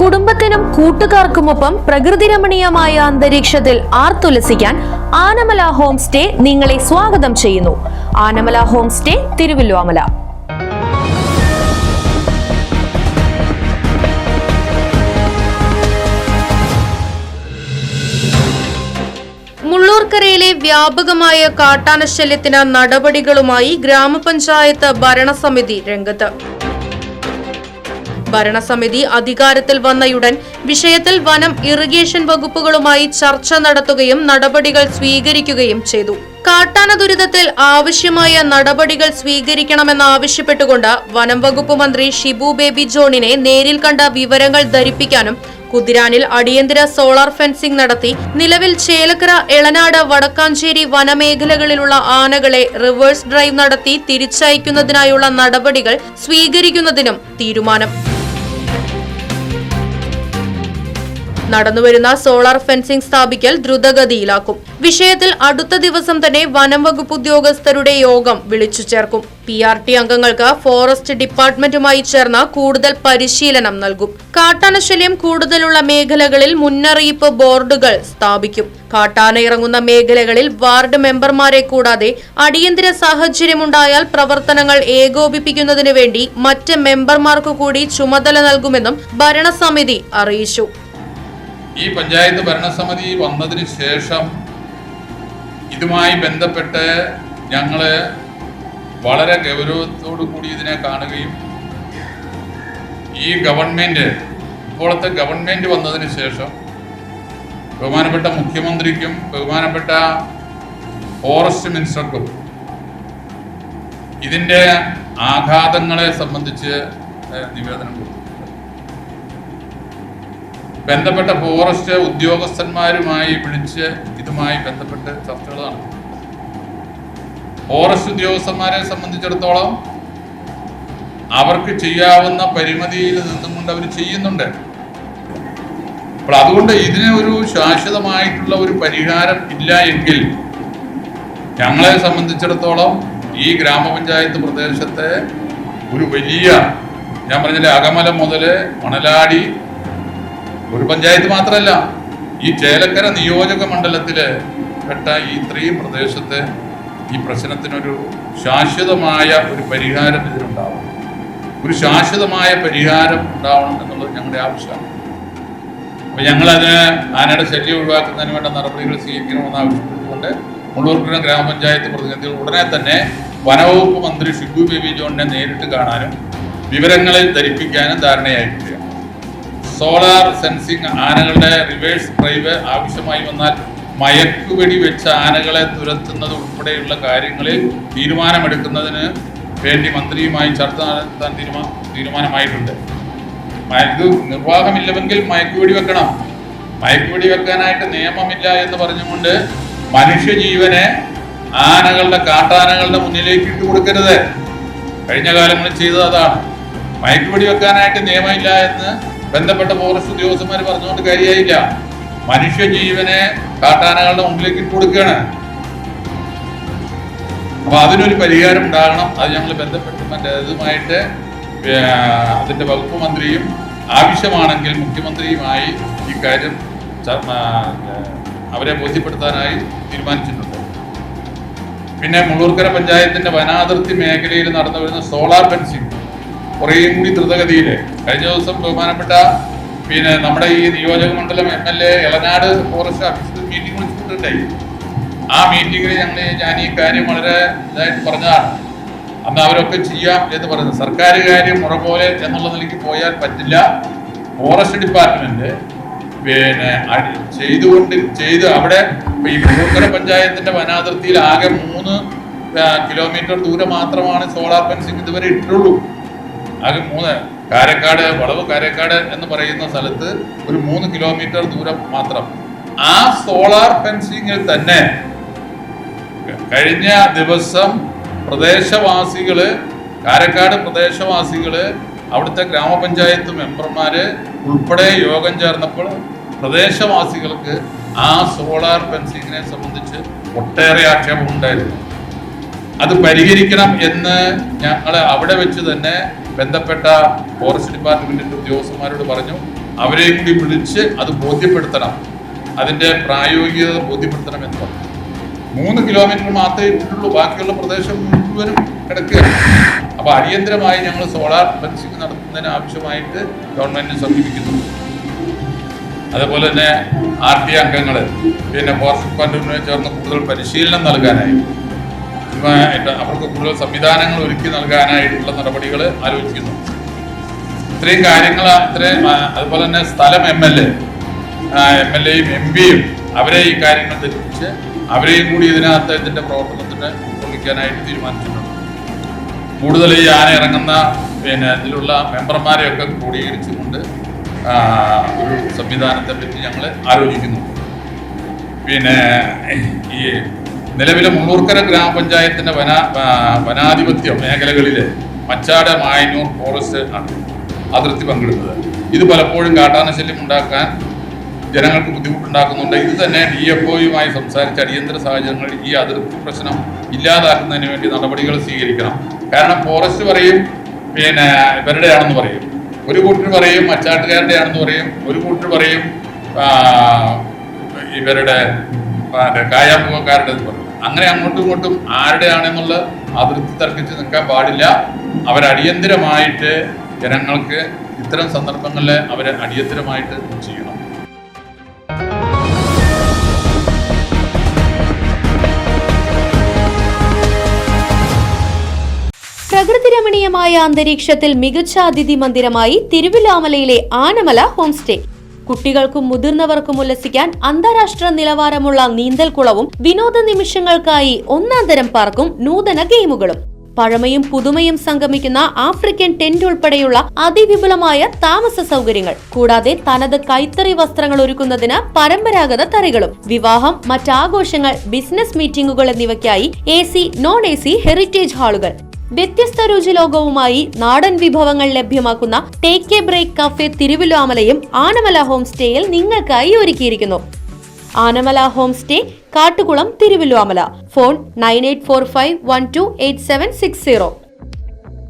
കുടുംബത്തിനും കൂട്ടുകാർക്കുമൊപ്പം പ്രകൃതി രമണീയമായ അന്തരീക്ഷത്തിൽ ആർത്തുലസിക്കാൻ ആനമല ഹോം സ്റ്റേ നിങ്ങളെ സ്വാഗതം ചെയ്യുന്നു. Anamala home stay, Thiruvilwamala. മുള്ളൂർക്കരയിലെ വ്യാപകമായ കാട്ടാനശല്യത്തിന് നടപടികളുമായി ഗ്രാമപഞ്ചായത്ത് ഭരണസമിതി രംഗത്ത്. ഭരണസമിതി അധികാരത്തിൽ വന്നയുടൻ വിഷയത്തിൽ വനം, ഇറിഗേഷൻ വകുപ്പുകളുമായി ചർച്ച നടത്തുകയും നടപടികൾ സ്വീകരിക്കുകയും ചെയ്തു. കാട്ടാന ദുരിതത്തിൽ ആവശ്യമായ നടപടികൾ സ്വീകരിക്കണമെന്നാവശ്യപ്പെട്ടുകൊണ്ട് വനം വകുപ്പ് മന്ത്രി ഷിബു ബേബി ജോണിനെ നേരിൽ കണ്ട വിവരങ്ങൾ ധരിപ്പിക്കാനും കുതിരാനിൽ അടിയന്തര സോളാർ ഫെൻസിംഗ് നടത്തി നിലവിൽ ചേലക്കര, എളനാട്, വടക്കാഞ്ചേരി വനമേഖലകളിലുള്ള ആനകളെ റിവേഴ്സ് ഡ്രൈവ് നടത്തി തിരിച്ചയക്കുന്നതിനായുള്ള നടപടികൾ സ്വീകരിക്കുന്നതിനും തീരുമാനം. നടന്നുവരുന്ന സോളാർ ഫെൻസിംഗ് സ്ഥാപിക്കൽ ദ്രുതഗതിയിലാക്കും. വിഷയത്തിൽ അടുത്ത ദിവസം തന്നെ വനം വകുപ്പ് ഉദ്യോഗസ്ഥരുടെ യോഗം വിളിച്ചു ചേർക്കും. PRT അംഗങ്ങൾക്ക് ഫോറസ്റ്റ് ഡിപ്പാർട്ട്മെന്റുമായി ചേർന്ന് കൂടുതൽ പരിശീലനം നൽകും. കാട്ടാനശല്യം കൂടുതലുള്ള മേഖലകളിൽ മുന്നറിയിപ്പ് ബോർഡുകൾ സ്ഥാപിക്കും. കാട്ടാന ഇറങ്ങുന്ന മേഖലകളിൽ വാർഡ് മെമ്പർമാരെ കൂടാതെ അടിയന്തര സാഹചര്യമുണ്ടായാൽ പ്രവർത്തനങ്ങൾ ഏകോപിപ്പിക്കുന്നതിന് വേണ്ടി മറ്റ് മെമ്പർമാർക്ക് കൂടി ചുമതല നൽകുമെന്നും ഭരണസമിതി അറിയിച്ചു. ഈ പഞ്ചായത്ത് ഭരണസമിതി വന്നതിന് ശേഷം ഇതുമായി ബന്ധപ്പെട്ട് ഞങ്ങള് വളരെ ഗൗരവത്തോടു കൂടി ഇതിനെ കാണുകയും ഈ ഇപ്പോഴത്തെ ഗവൺമെന്റ് വന്നതിന് ശേഷം ബഹുമാനപ്പെട്ട മുഖ്യമന്ത്രിക്കും ബഹുമാനപ്പെട്ട ഫോറസ്റ്റ് മിനിസ്റ്റർക്കും ഇതിന്റെ ആഘാതങ്ങളെ സംബന്ധിച്ച് നിവേദനം കൊടുത്തു. ബന്ധപ്പെട്ട ഫോറസ്റ്റ് ഉദ്യോഗസ്ഥന്മാരുമായി വിളിച്ച് ഇതുമായി ബന്ധപ്പെട്ട് ചർച്ചകൾ നടത്തി. ഫോറസ്റ്റ് ഉദ്യോഗസ്ഥന്മാരെ സംബന്ധിച്ചിടത്തോളം അവർക്ക് ചെയ്യാവുന്ന പരിമിതിയിൽ നിന്നും കൊണ്ട് അവർ ചെയ്യുന്നുണ്ട്. അപ്പോൾ അതുകൊണ്ട് ഇതിന് ഒരു ശാശ്വതമായിട്ടുള്ള ഒരു പരിഹാരം ഇല്ല എങ്കിൽ ഞങ്ങളെ സംബന്ധിച്ചിടത്തോളം ഈ ഗ്രാമപഞ്ചായത്ത് പ്രദേശത്തെ ഒരു വലിയ, ഞാൻ പറഞ്ഞില്ലേ, അകമല മുതൽ മണലാടി, ഒരു പഞ്ചായത്ത് മാത്രമല്ല, ഈ ചേലക്കര നിയോജക മണ്ഡലത്തില് പെട്ട ഈ ഇത്രയും പ്രദേശത്ത് ഈ പ്രശ്നത്തിനൊരു ശാശ്വതമായ ഒരു പരിഹാരം ഇതിനുണ്ടാവണം. ഒരു ശാശ്വതമായ പരിഹാരം ഉണ്ടാവണം എന്നുള്ളത് ഞങ്ങളുടെ ആവശ്യമാണ്. അപ്പൊ ഞങ്ങളതിന് ആനയുടെ ശല്യം ഒഴിവാക്കുന്നതിന് വേണ്ട നടപടികൾ സ്വീകരിക്കണമെന്ന് ആവശ്യപ്പെട്ടുകൊണ്ട് മുള്ളൂർക്കര ഗ്രാമപഞ്ചായത്ത് പ്രതിനിധികൾ ഉടനെ തന്നെ വനവകുപ്പ് മന്ത്രി ഷിബു ബേബി ജോണിനെ നേരിട്ട് കാണാനും വിവരങ്ങളിൽ ധരിപ്പിക്കാനും ധാരണയായിട്ടുണ്ട്. സോളാർ സെൻസിംഗ്, ആനകളുടെ റിവേഴ്സ് ഡ്രൈവ് ആവശ്യമായി വന്നാൽ മയക്കുവെടി വെച്ച ആനകളെ തുരത്തുന്നത് ഉൾപ്പെടെയുള്ള കാര്യങ്ങളിൽ തീരുമാനമെടുക്കുന്നതിന് വേണ്ടി മന്ത്രിയുമായി ചർച്ച നടത്താൻ തീരുമാനമായിട്ടുണ്ട്. ഇത് നിർവാഹമില്ലെങ്കിൽ മയക്കുവെടി വെക്കണം. മയക്കുവെടി വെക്കാനായിട്ട് നിയമമില്ല എന്ന് പറഞ്ഞുകൊണ്ട് മനുഷ്യജീവനെ കാട്ടാനകളുടെ മുന്നിലേക്ക് ഇട്ട് കൊടുക്കരുത്. കഴിഞ്ഞ കാലങ്ങളിൽ ചെയ്തത് അതാണ്. മയക്കുവെടി വെക്കാനായിട്ട് നിയമമില്ല എന്ന് ബന്ധപ്പെട്ട ഫോറസ്റ്റ് ഉദ്യോഗസ്ഥന്മാർ പറഞ്ഞുകൊണ്ട് കാര്യമായില്ല. മനുഷ്യജീവനെ കാട്ടാനകളുടെ മുമ്പിലേക്ക് ഇട്ട് കൊടുക്കുകയാണ്. അപ്പൊ അതിനൊരു പരിഹാരം ഉണ്ടാകണം. അത് ഞങ്ങൾ ബന്ധപ്പെട്ട് ഇതുമായിട്ട് അതിന്റെ വകുപ്പ് മന്ത്രിയും ആവശ്യമാണെങ്കിൽ മുഖ്യമന്ത്രിയുമായി ഈ കാര്യം അവരെ ബോധ്യപ്പെടുത്താനായി തീരുമാനിച്ചിട്ടുണ്ട്. പിന്നെ മുള്ളൂർക്കര പഞ്ചായത്തിന്റെ വനാതിർത്തി മേഖലയിൽ നടന്നു വരുന്ന സോളാർ ഫെൻസിംഗ് കുറേയും കൂടി ദ്രുതഗതിയിൽ കഴിഞ്ഞ ദിവസം ബഹുമാനപ്പെട്ട നമ്മുടെ ഈ നിയോജക മണ്ഡലം MLA എളനാട് ഫോറസ്റ്റ് ഓഫീസിൽ മീറ്റിംഗ് വിളിച്ചിട്ടുണ്ടായി. ആ മീറ്റിംഗിൽ ഞാൻ ഈ കാര്യം വളരെ ഇതായിട്ട് പറഞ്ഞതാണ്. അന്ന് അവരൊക്കെ ചെയ്യാം എന്ന് പറയുന്നത് സർക്കാർ കാര്യം മുറ പോലെ എന്നുള്ള നിലയ്ക്ക് പോയാൽ പറ്റില്ല. ഫോറസ്റ്റ് ഡിപ്പാർട്ട്മെന്റ് ചെയ്ത് അവിടെ ഈ മുള്ളൂർക്കര പഞ്ചായത്തിന്റെ വനാതിർത്തിയിൽ ആകെ 3 കിലോമീറ്റർ ദൂരം മാത്രമാണ് സോളാർ ഫെൻസിംഗ് ഇതുവരെ ഇട്ടുള്ളൂ. ആകെ 3 വളവ് കാരക്കാട് എന്ന് പറയുന്ന സ്ഥലത്ത് ഒരു 3 കിലോമീറ്റർ ദൂരം മാത്രം. ആ സോളാർ ഫെൻസിംഗിൽ തന്നെ കഴിഞ്ഞ ദിവസം കാരക്കാട് പ്രദേശവാസികള് അവിടുത്തെ ഗ്രാമപഞ്ചായത്ത് മെമ്പർമാര് ഉൾപ്പെടെ യോഗം ചേർന്നപ്പോൾ പ്രദേശവാസികൾക്ക് ആ സോളാർ ഫെൻസിങ്ങിനെ സംബന്ധിച്ച് ഒട്ടേറെ ആക്ഷേപം ഉണ്ടായിരുന്നു. അത് പരിഹരിക്കണം എന്ന് ഞങ്ങൾ അവിടെ വെച്ച് തന്നെ ബന്ധപ്പെട്ട ഫോറസ്റ്റ് ഡിപ്പാർട്ട്മെന്റിന്റെ ഉദ്യോഗസ്ഥന്മാരോട് പറഞ്ഞു. അവരെയും കൂടി വിളിച്ച് അത് ബോധ്യപ്പെടുത്തണം, അതിൻ്റെ പ്രായോഗികത ബോധ്യപ്പെടുത്തണം എന്ന് പറഞ്ഞു. 3 കിലോമീറ്റർ മാത്രമേ ഇട്ടുള്ളൂ, ബാക്കിയുള്ള പ്രദേശം മുഴുവനും കിടക്കുകയാണ്. അപ്പോൾ അടിയന്തരമായി ഞങ്ങൾ സോളാർ ഫെൻസിങ് നടത്തുന്നതിന് ആവശ്യമായിട്ട് ഗവൺമെന്റിനെ സമീപിക്കുന്നു. അതുപോലെ തന്നെ RT അംഗങ്ങൾ പിന്നെ ഫോറസ്റ്റ് ഡിപ്പാർട്ട്മെന്റിനെ ചേർന്ന് കൂടുതൽ പരിശീലനം നൽകാനായി, അവർക്ക് കൂടുതൽ സംവിധാനങ്ങൾ ഒരുക്കി നൽകാനായിട്ടുള്ള നടപടികൾ ആലോചിക്കുന്നു. ഇത്രയും കാര്യങ്ങൾ അതുപോലെ തന്നെ സ്ഥലം MLA-യും MP-യും അവരെ ഈ കാര്യങ്ങൾ ധരിപ്പിച്ച് അവരെയും കൂടി ഇതിന്റെ പ്രവർത്തനത്തിന് ഉൾക്കൊള്ളിക്കാനായിട്ട് തീരുമാനിച്ചിട്ടുണ്ട്. കൂടുതൽ ഈ ആന ഇറങ്ങുന്ന ഇതിലുള്ള മെമ്പർമാരെയൊക്കെ ക്രോഡീകരിച്ചുകൊണ്ട് ഒരു സംവിധാനത്തെ പറ്റി ഞങ്ങൾ ആലോചിക്കുന്നു. പിന്നെ ഈ നിലവിലെ മുള്ളൂർക്കര ഗ്രാമപഞ്ചായത്തിന്റെ വനാധിപത്യ മേഖലകളിൽ മച്ചാട് മായന്നൂർ ഫോറസ്റ്റ് ആണ് അതിർത്തി പങ്കിടുന്നത്. ഇത് പലപ്പോഴും കാട്ടാനശല്യം ഉണ്ടാക്കാൻ ജനങ്ങൾക്ക് ബുദ്ധിമുട്ടുണ്ടാക്കുന്നുണ്ട്. ഇത് തന്നെ DFOയുമായി സംസാരിച്ച് അടിയന്തര സാഹചര്യങ്ങളിൽ ഈ അതിർത്തി പ്രശ്നം ഇല്ലാതാക്കുന്നതിന് വേണ്ടി നടപടികൾ സ്വീകരിക്കണം. കാരണം ഫോറസ്റ്റ് പറയും ഇവരുടെയാണെന്ന് പറയും, ഒരു കൂട്ടർ പറയും മച്ചാട്ടുകാരുടെയാണെന്ന് പറയും, ഒരു കൂട്ടർ പറയും ഇവരുടെ കായാമുഖക്കാരുടെ എന്ന് പറയും. അങ്ങനെ അങ്ങോട്ടും ഇങ്ങോട്ടും ആരുടെയാണെന്നുള്ള അതിർത്തി തർക്കിച്ച് നിൽക്കാൻ പാടില്ല. അവരടിയന്തരമായിട്ട് ജനങ്ങൾക്ക് ഇത്തരം സന്ദർഭങ്ങളിൽ അവരെ അടിയന്തരമായിട്ട് ചെയ്യണം. പ്രകൃതി രമണീയമായ അന്തരീക്ഷത്തിൽ മികച്ച അതിഥി മന്ദിരമായി തിരുവില്ലാമലയിലെ ആനമല ഹോം സ്റ്റേ. കുട്ടികൾക്കും മുതിർന്നവർക്കും ഉല്ലസിക്കാൻ അന്താരാഷ്ട്ര നിലവാരമുള്ള നീന്തൽക്കുളവും വിനോദ നിമിഷങ്ങൾക്കായി ഒന്നാന്തരം പാർക്കും നൂതന ഗെയിമുകളും പഴമയും പുതുമയും സംഗമിക്കുന്ന ആഫ്രിക്കൻ ടെന്റ് ഉൾപ്പെടെയുള്ള അതിവിപുലമായ താമസ സൗകര്യങ്ങൾ, കൂടാതെ തനത് കൈത്തറി വസ്ത്രങ്ങൾ ഒരുക്കുന്നതിന് പരമ്പരാഗത തറികളും, വിവാഹം, മറ്റാഘോഷങ്ങൾ, ബിസിനസ് മീറ്റിംഗുകൾ എന്നിവയ്ക്കായി AC, non-AC ഹെറിറ്റേജ് ഹാളുകൾ, വ്യത്യസ്ത രുചിലോകവുമായി നാടൻ വിഭവങ്ങൾ ലഭ്യമാക്കുന്ന ടേക്ക് എ ബ്രേക്ക് കഫേ തിരുവില്ലാമലയും ആനമല ഹോം സ്റ്റേയിൽ നിങ്ങൾക്കായി ഒരുക്കിയിരിക്കുന്നു. Anamala home stay, Kattukulam, Thiruvilwamala. Phone 9845128760.